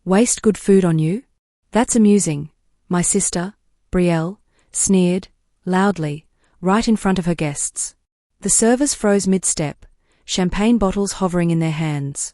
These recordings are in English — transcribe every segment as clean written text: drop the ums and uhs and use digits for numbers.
Waste good food on you? That's amusing, my sister, Betrayal, sneered, loudly, right in front of her guests. The servers froze mid-step, champagne bottles hovering in their hands.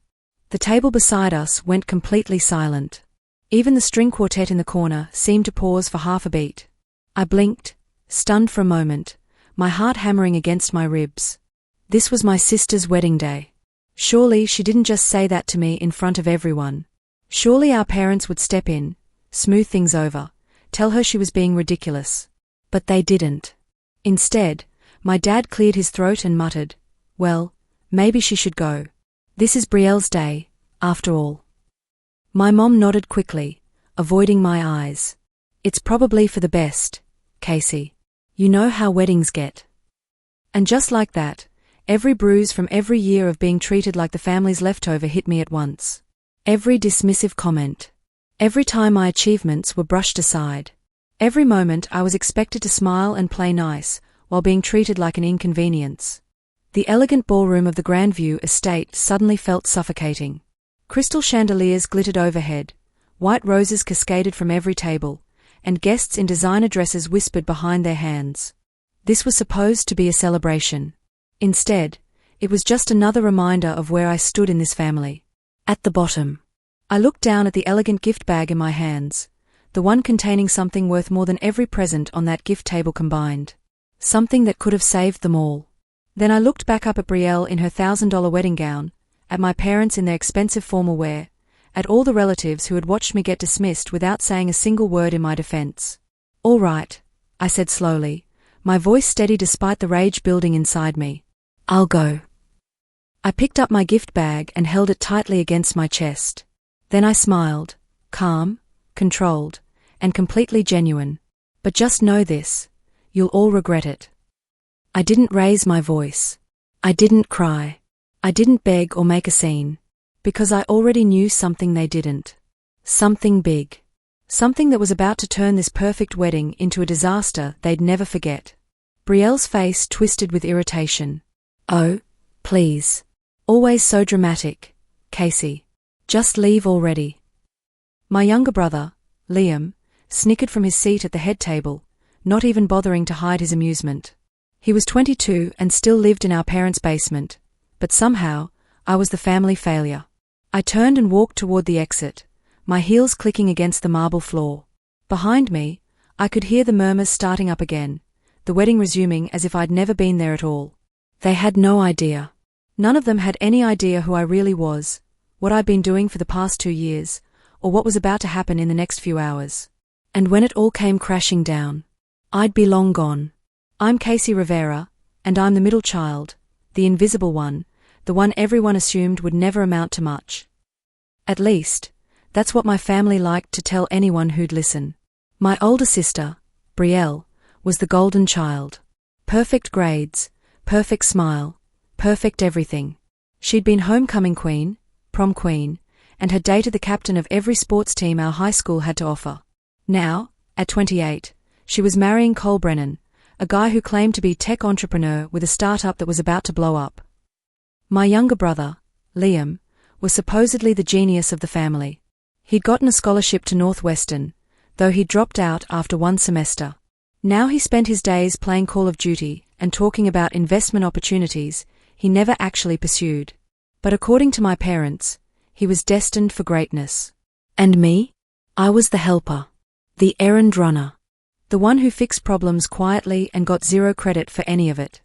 The table beside us went completely silent. Even the string quartet in the corner seemed to pause for half a beat. I blinked, stunned for a moment, my heart hammering against my ribs. This was my sister's wedding day. Surely she didn't just say that to me in front of everyone. Surely our parents would step in, smooth things over, tell her she was being ridiculous. But they didn't. Instead, my dad cleared his throat and muttered, "Well, maybe she should go. This is Betrayal's day, after all." My mom nodded quickly, avoiding my eyes. "It's probably for the best, Casey. You know how weddings get." And just like that, every bruise from every year of being treated like the family's leftover hit me at once. Every dismissive comment. Every time my achievements were brushed aside. Every moment I was expected to smile and play nice, while being treated like an inconvenience. The elegant ballroom of the Grandview estate suddenly felt suffocating. Crystal chandeliers glittered overhead, white roses cascaded from every table, and guests in designer dresses whispered behind their hands. This was supposed to be a celebration. Instead, it was just another reminder of where I stood in this family. At the bottom. I looked down at the elegant gift bag in my hands, the one containing something worth more than every present on that gift table combined. Something that could have saved them all. Then I looked back up at Betrayal in her $1,000 wedding gown, at my parents in their expensive formal wear, at all the relatives who had watched me get dismissed without saying a single word in my defense. "All right," I said slowly, my voice steady despite the rage building inside me. "I'll go." I picked up my gift bag and held it tightly against my chest. Then I smiled, calm, controlled, and completely genuine. "But just know this, you'll all regret it." I didn't raise my voice. I didn't cry. I didn't beg or make a scene. Because I already knew something they didn't. Something big. Something that was about to turn this perfect wedding into a disaster they'd never forget. Betrayal's face twisted with irritation. "Oh, please. Always so dramatic, Casey. Just leave already." My younger brother, Liam, snickered from his seat at the head table, not even bothering to hide his amusement. He was 22 and still lived in our parents' basement, but somehow, I was the family failure. I turned and walked toward the exit, my heels clicking against the marble floor. Behind me, I could hear the murmurs starting up again, the wedding resuming as if I'd never been there at all. They had no idea. None of them had any idea who I really was, what I'd been doing for the past 2 years, or what was about to happen in the next few hours. And when it all came crashing down, I'd be long gone. I'm Casey Rivera, and I'm the middle child, the invisible one, the one everyone assumed would never amount to much. At least, that's what my family liked to tell anyone who'd listen. My older sister, Betrayal, was the golden child. Perfect grades, perfect smile, perfect everything. She'd been homecoming queen, prom queen, and had dated the captain of every sports team our high school had to offer. Now, at 28, she was marrying Cole Brennan, a guy who claimed to be a tech entrepreneur with a startup that was about to blow up. My younger brother, Liam, was supposedly the genius of the family. He'd gotten a scholarship to Northwestern, though he'd dropped out after 1 semester. Now he spent his days playing Call of Duty and talking about investment opportunities he never actually pursued. But according to my parents, he was destined for greatness. And me? I was the helper. The errand runner. The one who fixed problems quietly and got zero credit for any of it.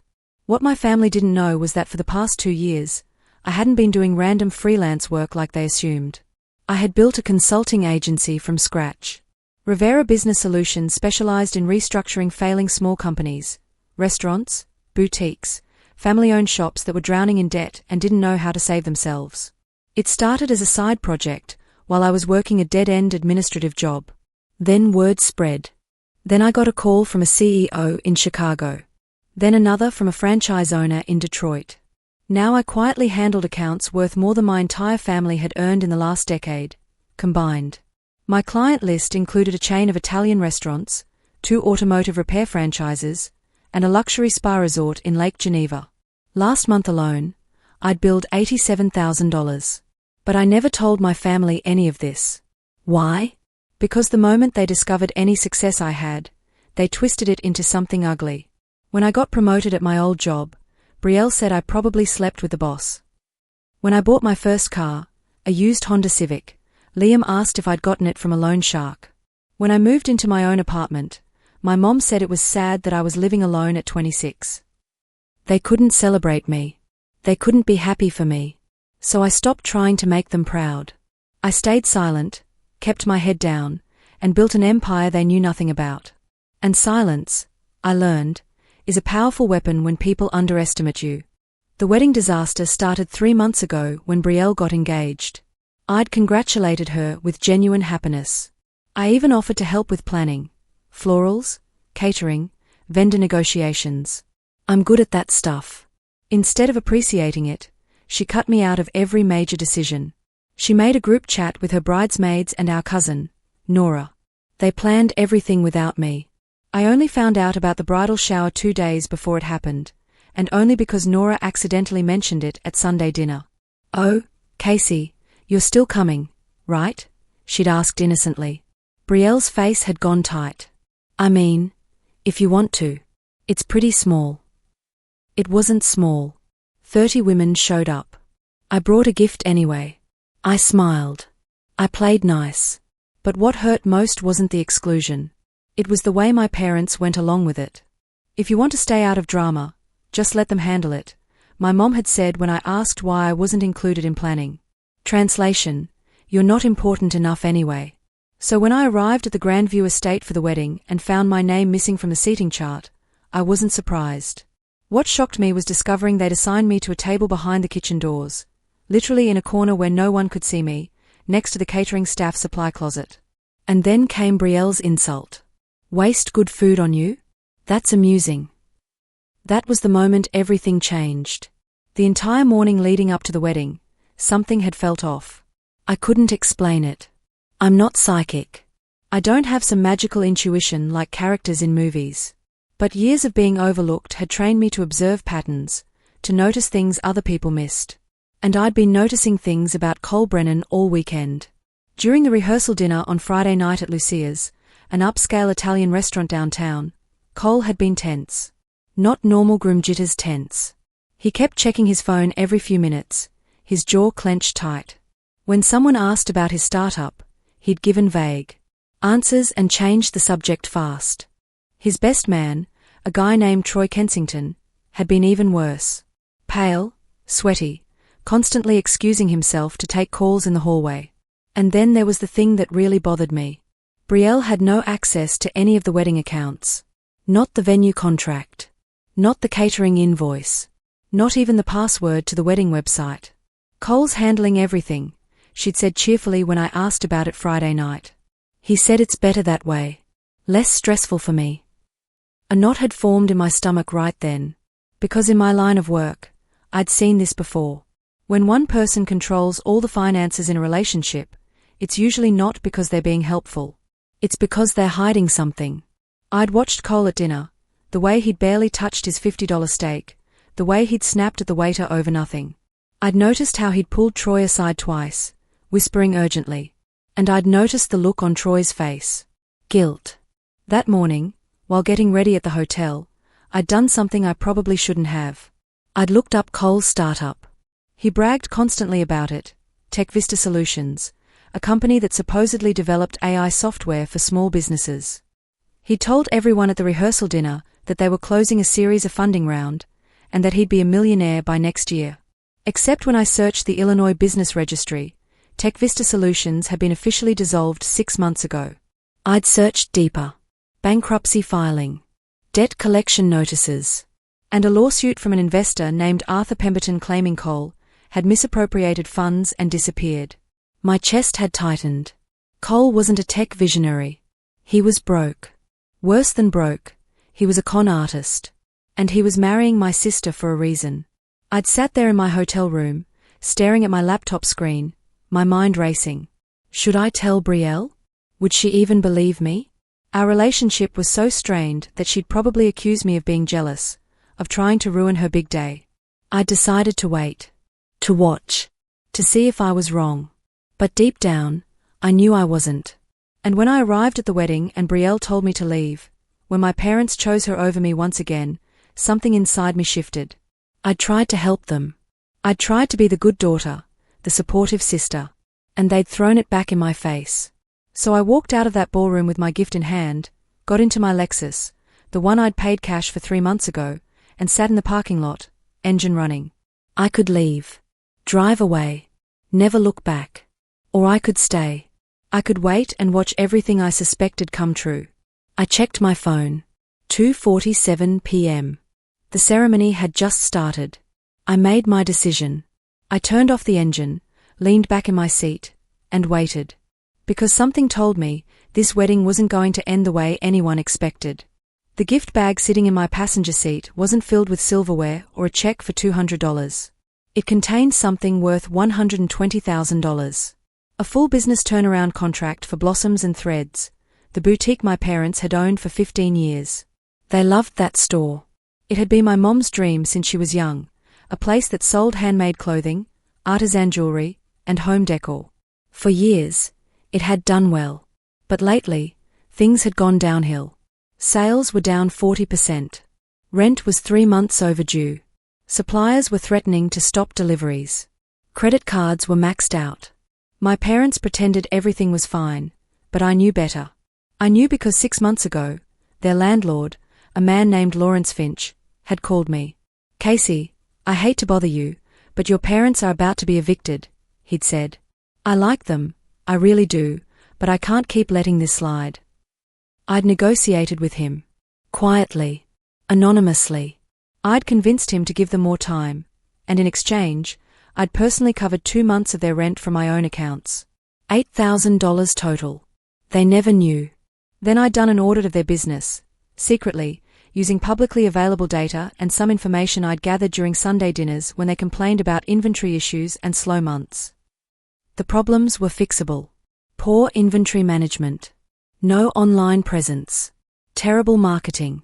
What my family didn't know was that for the past 2 years, I hadn't been doing random freelance work like they assumed. I had built a consulting agency from scratch. Rivera Business Solutions specialized in restructuring failing small companies, restaurants, boutiques, family-owned shops that were drowning in debt and didn't know how to save themselves. It started as a side project, while I was working a dead-end administrative job. Then word spread. Then I got a call from a CEO in Chicago. Then another from a franchise owner in Detroit. Now I quietly handled accounts worth more than my entire family had earned in the last decade, combined. My client list included a chain of Italian restaurants, 2 automotive repair franchises, and a luxury spa resort in Lake Geneva. Last month alone, I'd billed $87,000. But I never told my family any of this. Why? Because the moment they discovered any success I had, they twisted it into something ugly. When I got promoted at my old job, Betrayal said I probably slept with the boss. When I bought my first car, a used Honda Civic, Liam asked if I'd gotten it from a loan shark. When I moved into my own apartment, my mom said it was sad that I was living alone at 26. They couldn't celebrate me. They couldn't be happy for me. So I stopped trying to make them proud. I stayed silent, kept my head down, and built an empire they knew nothing about. And silence, I learned, is a powerful weapon when people underestimate you. The wedding disaster started 3 months ago when Betrayal got engaged. I'd congratulated her with genuine happiness. I even offered to help with planning, florals, catering, vendor negotiations. I'm good at that stuff. Instead of appreciating it, she cut me out of every major decision. She made a group chat with her bridesmaids and our cousin, Nora. They planned everything without me. I only found out about the bridal shower 2 days before it happened, and only because Nora accidentally mentioned it at Sunday dinner. "Oh, Casey, you're still coming, right?" she'd asked innocently. Betrayal's face had gone tight. "I mean, if you want to. It's pretty small." It wasn't small. 30 women showed up. I brought a gift anyway. I smiled. I played nice. But what hurt most wasn't the exclusion. It was the way my parents went along with it. "If you want to stay out of drama, just let them handle it," my mom had said when I asked why I wasn't included in planning. Translation: you're not important enough anyway. So when I arrived at the Grandview estate for the wedding and found my name missing from the seating chart, I wasn't surprised. What shocked me was discovering they'd assigned me to a table behind the kitchen doors, literally in a corner where no one could see me, next to the catering staff supply closet. And then came Betrayal's insult. "Waste good food on you? That's amusing." That was the moment everything changed. The entire morning leading up to the wedding, something had felt off. I couldn't explain it. I'm not psychic. I don't have some magical intuition like characters in movies. But years of being overlooked had trained me to observe patterns, to notice things other people missed. And I'd been noticing things about Cole Brennan all weekend. During the rehearsal dinner on Friday night at Lucia's, an upscale Italian restaurant downtown, Cole had been tense. Not normal groom jitters tense. He kept checking his phone every few minutes, his jaw clenched tight. When someone asked about his startup, he'd given vague answers and changed the subject fast. His best man, a guy named Troy Kensington, had been even worse. Pale, sweaty, constantly excusing himself to take calls in the hallway. And then there was the thing that really bothered me. Betrayal had no access to any of the wedding accounts. Not the venue contract. Not the catering invoice. Not even the password to the wedding website. "Cole's handling everything," she'd said cheerfully when I asked about it Friday night. "He said it's better that way. Less stressful for me." A knot had formed in my stomach right then. Because in my line of work, I'd seen this before. When one person controls all the finances in a relationship, it's usually not because they're being helpful. It's because they're hiding something. I'd watched Cole at dinner, the way he'd barely touched his $50 steak, the way he'd snapped at the waiter over nothing. I'd noticed how he'd pulled Troy aside twice, whispering urgently. And I'd noticed the look on Troy's face. Guilt. That morning, while getting ready at the hotel, I'd done something I probably shouldn't have. I'd looked up Cole's startup. He bragged constantly about it, Tech Vista Solutions, a company that supposedly developed AI software for small businesses. He told everyone at the rehearsal dinner that they were closing a series of funding round, and that he'd be a millionaire by next year. Except when I searched the Illinois Business Registry, Tech Vista Solutions had been officially dissolved 6 months ago. I'd searched deeper. Bankruptcy filing, debt collection notices, and a lawsuit from an investor named Arthur Pemberton claiming Cole had misappropriated funds and disappeared. My chest had tightened. Cole wasn't a tech visionary. He was broke. Worse than broke, he was a con artist. And he was marrying my sister for a reason. I'd sat there in my hotel room, staring at my laptop screen, my mind racing. Should I tell Betrayal? Would she even believe me? Our relationship was so strained that she'd probably accuse me of being jealous, of trying to ruin her big day. I'd decided to wait. To watch. To see if I was wrong. But deep down, I knew I wasn't. And when I arrived at the wedding and Brielle told me to leave, when my parents chose her over me once again, something inside me shifted. I'd tried to help them. I'd tried to be the good daughter, the supportive sister, and they'd thrown it back in my face. So I walked out of that ballroom with my gift in hand, got into my Lexus, the one I'd paid cash for 3 months ago, and sat in the parking lot, engine running. I could leave. Drive away. Never look back. Or I could stay. I could wait and watch everything I suspected come true. I checked my phone. 2:47 p.m. The ceremony had just started. I made my decision. I turned off the engine, leaned back in my seat, and waited. Because something told me this wedding wasn't going to end the way anyone expected. The gift bag sitting in my passenger seat wasn't filled with silverware or a check for $200. It contained something worth $120,000. A full business turnaround contract for Blossoms and Threads, the boutique my parents had owned for 15 years. They loved that store. It had been my mom's dream since she was young, a place that sold handmade clothing, artisan jewelry, and home decor. For years, it had done well. But lately, things had gone downhill. Sales were down 40%. Rent was 3 months overdue. Suppliers were threatening to stop deliveries. Credit cards were maxed out. My parents pretended everything was fine, but I knew better. I knew because 6 months ago, their landlord, a man named Lawrence Finch, had called me. "Casey, I hate to bother you, but your parents are about to be evicted," he'd said. "I like them, I really do, but I can't keep letting this slide." I'd negotiated with him. Quietly. Anonymously. I'd convinced him to give them more time, and in exchange, I'd personally covered 2 months of their rent from my own accounts. $8,000 total. They never knew. Then I'd done an audit of their business, secretly, using publicly available data and some information I'd gathered during Sunday dinners when they complained about inventory issues and slow months. The problems were fixable. Poor inventory management. No online presence. Terrible marketing.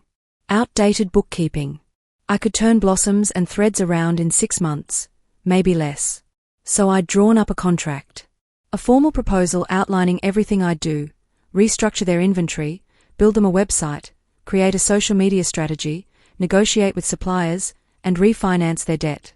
Outdated bookkeeping. I could turn Blossoms and Threads around in 6 months, maybe less. So I'd drawn up a contract. A formal proposal outlining everything I'd do, restructure their inventory, build them a website, create a social media strategy, negotiate with suppliers, and refinance their debt.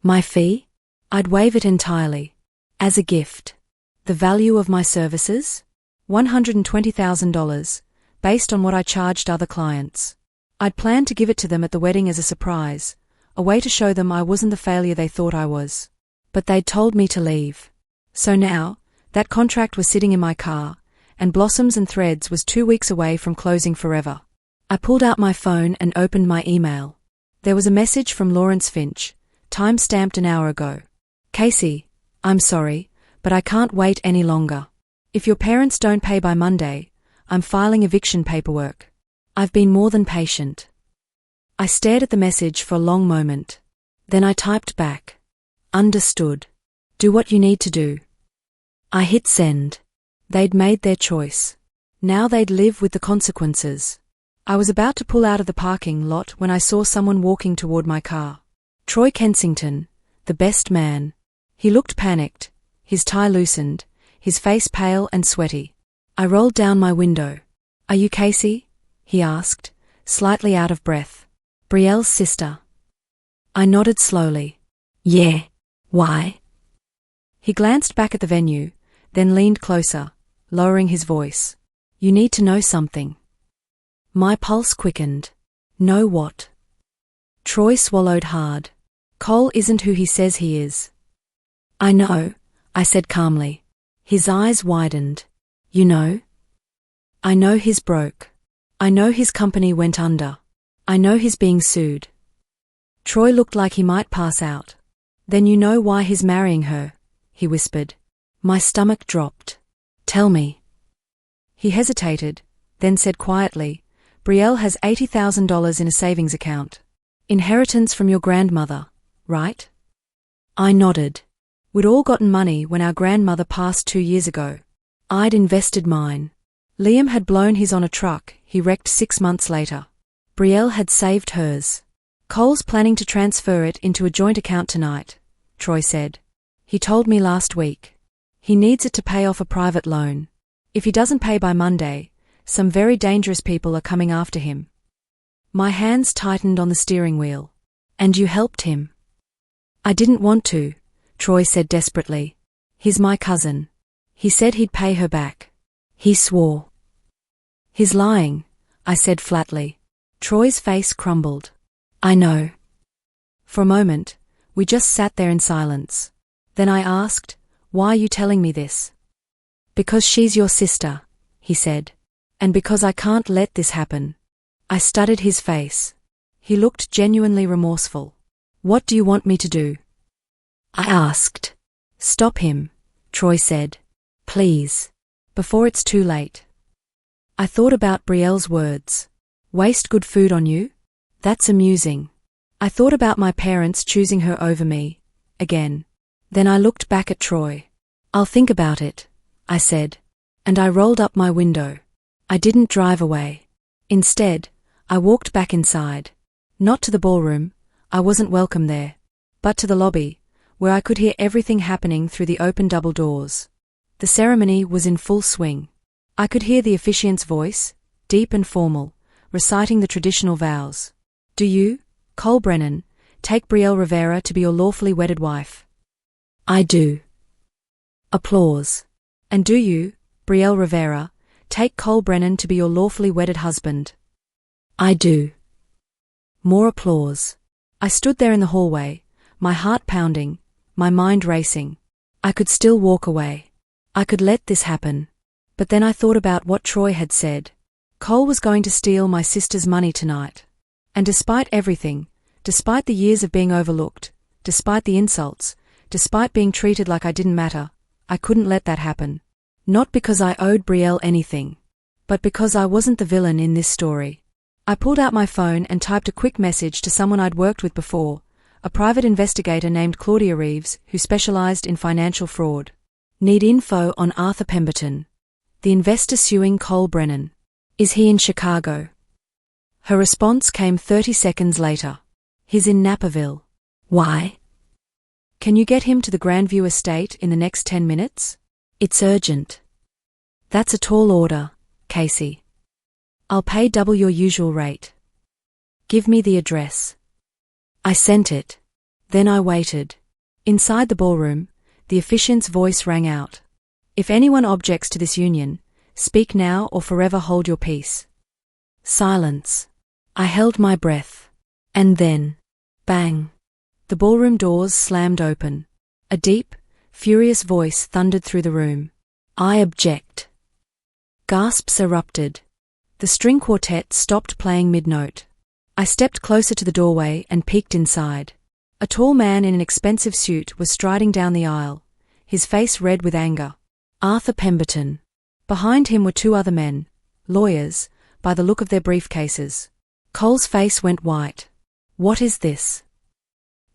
My fee? I'd waive it entirely. As a gift. The value of my services? $120,000, based on what I charged other clients. I'd planned to give it to them at the wedding as a surprise, a way to show them I wasn't the failure they thought I was. But they'd told me to leave. So now, that contract was sitting in my car, and Blossoms and Threads was 2 weeks away from closing forever. I pulled out my phone and opened my email. There was a message from Lawrence Finch, time-stamped an hour ago. "Casey, I'm sorry, but I can't wait any longer. If your parents don't pay by Monday, I'm filing eviction paperwork. I've been more than patient." I stared at the message for a long moment. Then I typed back. "Understood. Do what you need to do." I hit send. They'd made their choice. Now they'd live with the consequences. I was about to pull out of the parking lot when I saw someone walking toward my car. Troy Kensington, the best man. He looked panicked, his tie loosened, his face pale and sweaty. I rolled down my window. "Are you Casey?" he asked, slightly out of breath. "Brielle's sister." I nodded slowly. "Yeah. Why?" He glanced back at the venue, then leaned closer, lowering his voice. "You need to know something." My pulse quickened. "Know what?" Troy swallowed hard. "Cole isn't who he says he is." "I know," I said calmly. His eyes widened. "You know?" "I know he's broke. I know his company went under. I know he's being sued." Troy looked like he might pass out. "Then you know why he's marrying her," he whispered. My stomach dropped. "Tell me." He hesitated, then said quietly, "Brielle has $80,000 in a savings account. Inheritance from your grandmother, right?" I nodded. We'd all gotten money when our grandmother passed 2 years ago. I'd invested mine. Liam had blown his on a truck he wrecked 6 months later. Brielle had saved hers. "Cole's planning to transfer it into a joint account tonight," Troy said. "He told me last week." He needs it to pay off a private loan. If he doesn't pay by Monday, some very dangerous people are coming after him. My hands tightened on the steering wheel. And you helped him? I didn't want to, Troy said desperately. He's my cousin. He said he'd pay her back. He swore. He's lying, I said flatly. Troy's face crumbled. I know. For a moment, we just sat there in silence. Then I asked, why are you telling me this? Because she's your sister, he said. And because I can't let this happen. I studied his face. He looked genuinely remorseful. What do you want me to do? I asked. Stop him, Troy said. Please. Before it's too late. I thought about Brielle's words. Waste good food on you? That's amusing. I thought about my parents choosing her over me, again. Then I looked back at Troy. I'll think about it, I said. And I rolled up my window. I didn't drive away. Instead, I walked back inside. Not to the ballroom, I wasn't welcome there. But to the lobby, where I could hear everything happening through the open double doors. The ceremony was in full swing. I could hear the officiant's voice, deep and formal, reciting the traditional vows. Do you, Cole Brennan, take Brielle Rivera to be your lawfully wedded wife? I do. Applause. And do you, Brielle Rivera, take Cole Brennan to be your lawfully wedded husband? I do. More applause. I stood there in the hallway, my heart pounding, my mind racing. I could still walk away. I could let this happen. But then I thought about what Troy had said. Cole was going to steal my sister's money tonight. And despite everything, despite the years of being overlooked, despite the insults, despite being treated like I didn't matter, I couldn't let that happen. Not because I owed Brielle anything, but because I wasn't the villain in this story. I pulled out my phone and typed a quick message to someone I'd worked with before, a private investigator named Claudia Reeves who specialized in financial fraud. Need info on Arthur Pemberton, the investor suing Cole Brennan. Is he in Chicago? Her response came 30 seconds later. He's in Naperville. Why? Can you get him to the Grandview estate in the next 10 minutes? It's urgent. That's a tall order, Casey. I'll pay double your usual rate. Give me the address. I sent it. Then I waited. Inside the ballroom, the officiant's voice rang out. If anyone objects to this union, speak now or forever hold your peace. Silence. I held my breath. And then, bang. The ballroom doors slammed open. A deep, furious voice thundered through the room. I object. Gasps erupted. The string quartet stopped playing mid-note. I stepped closer to the doorway and peeked inside. A tall man in an expensive suit was striding down the aisle, his face red with anger. Arthur Pemberton. Behind him were two other men, lawyers, by the look of their briefcases. Cole's face went white. What is this?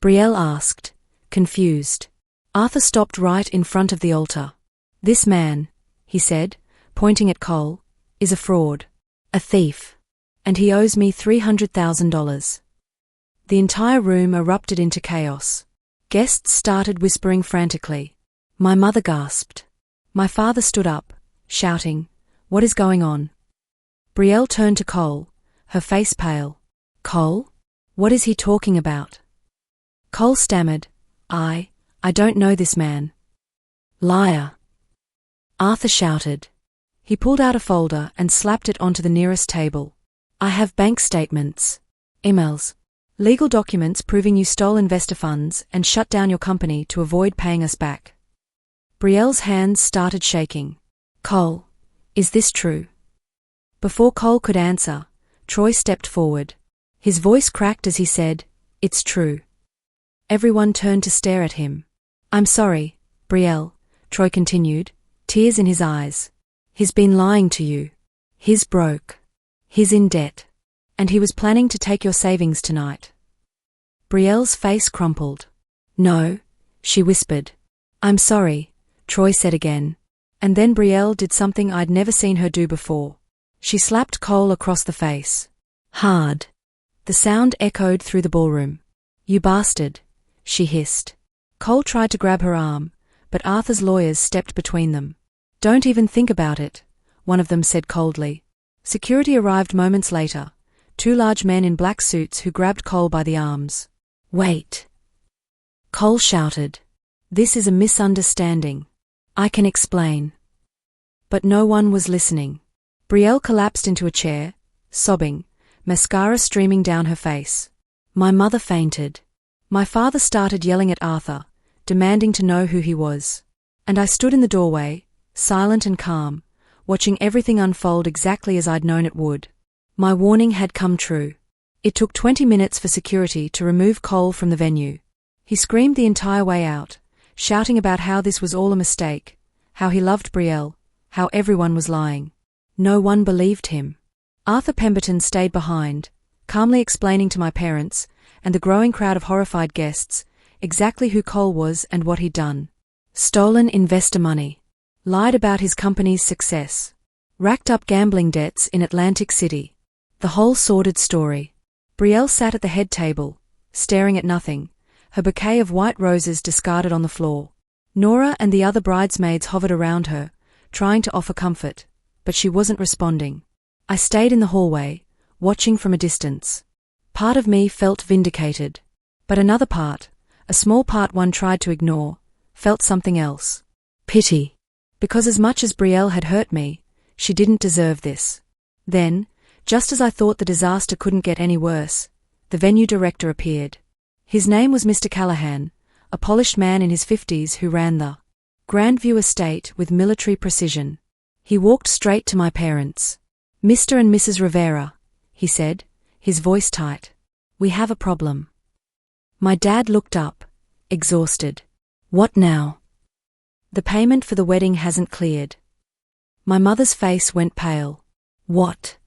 Brielle asked, confused. Arthur stopped right in front of the altar. This man, he said, pointing at Cole, is a fraud. A thief. And he owes me $300,000. The entire room erupted into chaos. Guests started whispering frantically. My mother gasped. My father stood up, shouting, What is going on? Brielle turned to Cole, her face pale. Cole? What is he talking about? Cole stammered, I don't know this man. Liar. Arthur shouted. He pulled out a folder and slapped it onto the nearest table. I have bank statements, emails, legal documents proving you stole investor funds and shut down your company to avoid paying us back. Brielle's hands started shaking. Cole, is this true? Before Cole could answer, Troy stepped forward. His voice cracked as he said, It's true. Everyone turned to stare at him. I'm sorry, Brielle, Troy continued, tears in his eyes. He's been lying to you. He's broke. He's in debt. And he was planning to take your savings tonight. Brielle's face crumpled. No, she whispered. I'm sorry, Troy said again. And then Brielle did something I'd never seen her do before. She slapped Cole across the face. Hard. The sound echoed through the ballroom. You bastard, she hissed. Cole tried to grab her arm, but Arthur's lawyers stepped between them. "Don't even think about it," one of them said coldly. Security arrived moments later, 2 large men in black suits who grabbed Cole by the arms. "Wait!" Cole shouted. "This is a misunderstanding. I can explain." But no one was listening. Brielle collapsed into a chair, sobbing, mascara streaming down her face. My mother fainted. My father started yelling at Arthur, demanding to know who he was. And I stood in the doorway, silent and calm, watching everything unfold exactly as I'd known it would. My warning had come true. It took 20 minutes for security to remove Cole from the venue. He screamed the entire way out, shouting about how this was all a mistake, how he loved Brielle, how everyone was lying. No one believed him. Arthur Pemberton stayed behind, calmly explaining to my parents, and the growing crowd of horrified guests, exactly who Cole was and what he'd done. Stolen investor money. Lied about his company's success. Racked up gambling debts in Atlantic City. The whole sordid story. Brielle sat at the head table, staring at nothing, her bouquet of white roses discarded on the floor. Nora and the other bridesmaids hovered around her, trying to offer comfort, but she wasn't responding. I stayed in the hallway, watching from a distance. Part of me felt vindicated. But another part, a small part one tried to ignore, felt something else. Pity. Because as much as Brielle had hurt me, she didn't deserve this. Then, just as I thought the disaster couldn't get any worse, the venue director appeared. His name was Mr. Callahan, a polished man in his 50s who ran the Grandview estate with military precision. He walked straight to my parents. "Mr. and Mrs. Rivera," he said, his voice tight. "We have a problem." My dad looked up, exhausted. "What now?" "The payment for the wedding hasn't cleared." My mother's face went pale. "What?"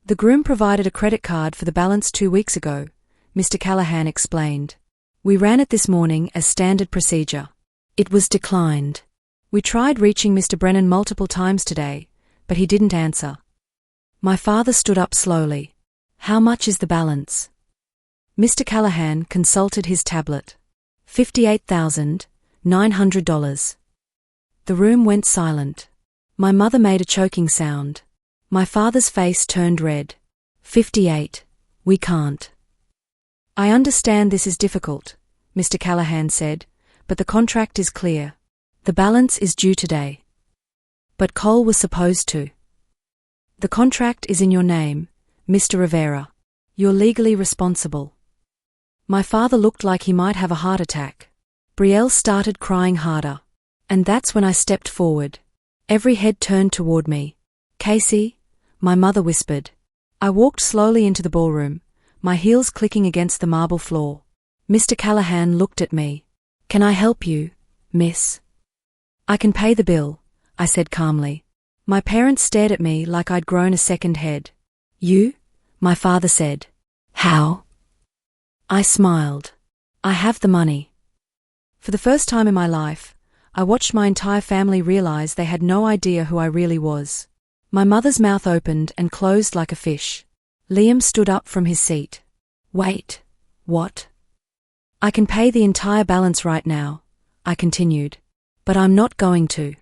"The groom provided a credit card for the balance 2 weeks ago," Mr. Callahan explained. "We ran it this morning as standard procedure. It was declined. We tried reaching Mr. Brennan multiple times today, but he didn't answer." My father stood up slowly. "How much is the balance?" Mr. Callahan consulted his tablet. $58,900. The room went silent. My mother made a choking sound. My father's face turned red. 58. We can't." "I understand this is difficult," Mr. Callahan said, "but the contract is clear. The balance is due today." "But Cole was supposed to." "The contract is in your name, Mr. Rivera. You're legally responsible." My father looked like he might have a heart attack. Brielle started crying harder. And that's when I stepped forward. Every head turned toward me. "Casey," my mother whispered. I walked slowly into the ballroom, my heels clicking against the marble floor. Mr. Callahan looked at me. "Can I help you, miss?" "I can pay the bill," I said calmly. My parents stared at me like I'd grown a second head. "You?" my father said. "How?" I smiled. "I have the money." For the first time in my life, I watched my entire family realize they had no idea who I really was. My mother's mouth opened and closed like a fish. Liam stood up from his seat. "Wait, what?" "I can pay the entire balance right now," I continued. "But I'm not going to."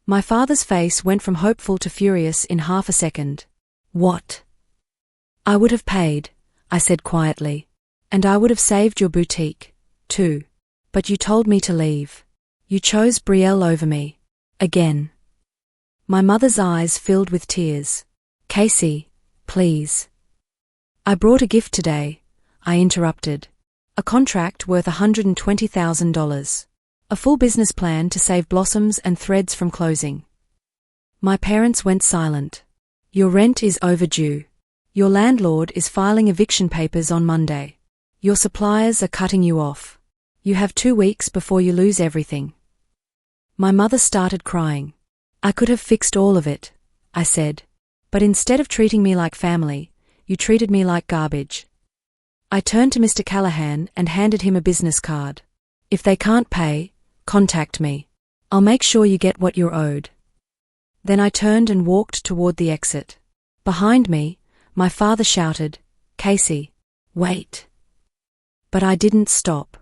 My father's face went from hopeful to furious in half a second. "What?" "I would have paid," I said quietly. "And I would have saved your boutique, too. But you told me to leave. You chose Brielle over me. Again." My mother's eyes filled with tears. "Casey, please." "I brought a gift today," I interrupted. "A contract worth $120,000. A full business plan to save blossoms and threads from closing." My parents went silent. "Your rent is overdue. Your landlord is filing eviction papers on Monday. Your suppliers are cutting you off. You have 2 weeks before you lose everything." My mother started crying. "I could have fixed all of it," I said. "But instead of treating me like family, you treated me like garbage." I turned to Mr. Callahan and handed him a business card. "If they can't pay, contact me. I'll make sure you get what you're owed." Then I turned and walked toward the exit. Behind me, my father shouted, "Casey, wait." But I didn't stop.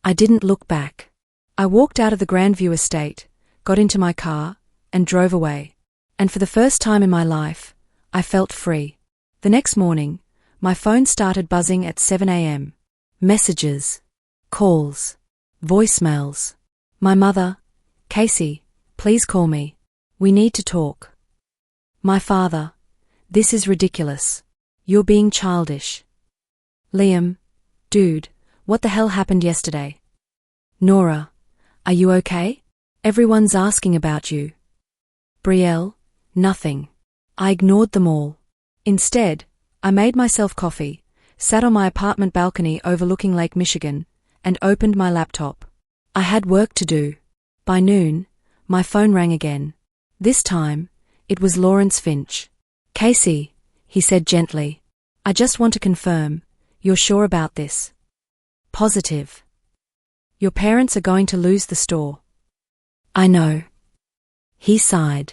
I didn't look back. I walked out of the Grandview estate, got into my car, and drove away. And for the first time in my life, I felt free. The next morning, my phone started buzzing at 7 a.m. Messages, calls, voicemails. My mother, Casey, please call me. We need to talk. My father, this is ridiculous. You're being childish. Liam, dude, what the hell happened yesterday? Nora, are you okay? Everyone's asking about you. Brielle, nothing. I ignored them all. Instead, I made myself coffee, sat on my apartment balcony overlooking Lake Michigan, and opened my laptop. I had work to do. By noon, my phone rang again. This time, it was Lawrence Finch. Casey, he said gently, I just want to confirm, you're sure about this? Positive. Your parents are going to lose the store. I know. He sighed.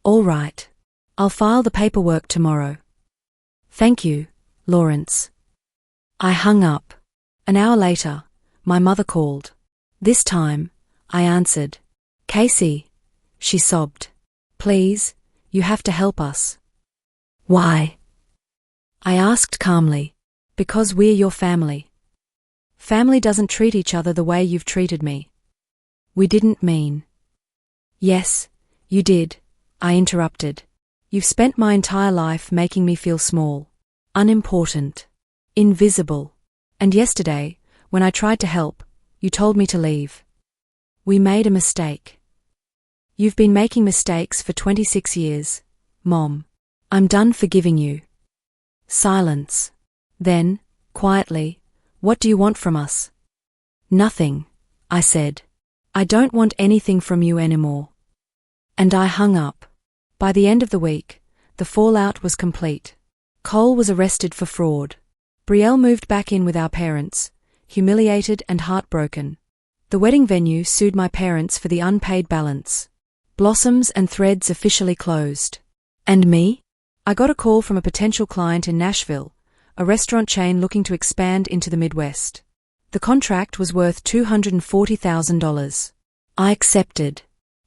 All right. I'll file the paperwork tomorrow. Thank you, Lawrence. I hung up. An hour later, my mother called. This time, I answered. Casey, she sobbed. Please, you have to help us. Why? I asked calmly. Because we're your family. Family doesn't treat each other the way you've treated me. We didn't mean. Yes, you did, I interrupted. You've spent my entire life making me feel small, unimportant, invisible. And yesterday, when I tried to help, you told me to leave. We made a mistake. You've been making mistakes for 26 years, Mom. I'm done forgiving you. Silence. Then, quietly, what do you want from us? Nothing, I said. I don't want anything from you anymore. And I hung up. By the end of the week, the fallout was complete. Cole was arrested for fraud. Brielle moved back in with our parents, humiliated and heartbroken. The wedding venue sued my parents for the unpaid balance. Blossoms and Threads officially closed. And me? I got a call from a potential client in Nashville, a restaurant chain looking to expand into the Midwest. The contract was worth $240,000. I accepted.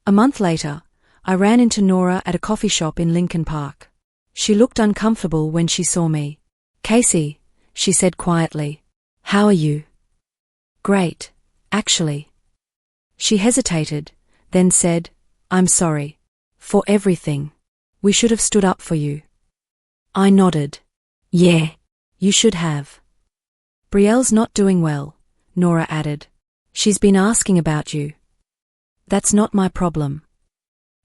A month later, I ran into Nora at a coffee shop in Lincoln Park. She looked uncomfortable when she saw me. Casey, she said quietly. How are you? Great, actually. She hesitated, then said, I'm sorry. For everything. We should have stood up for you. I nodded. Yeah, you should have. Brielle's not doing well, Nora added. She's been asking about you. That's not my problem.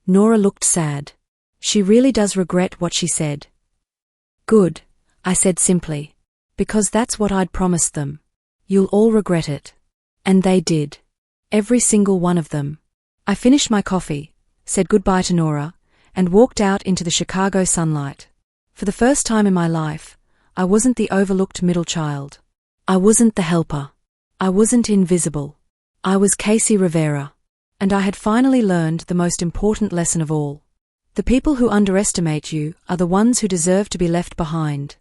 Nora looked sad. She really does regret what she said. Good, I said simply. Because that's what I'd promised them. You'll all regret it. And they did. Every single one of them. I finished my coffee, said goodbye to Nora, and walked out into the Chicago sunlight. For the first time in my life, I wasn't the overlooked middle child. I wasn't the helper. I wasn't invisible. I was Casey Rivera. And I had finally learned the most important lesson of all. The people who underestimate you are the ones who deserve to be left behind.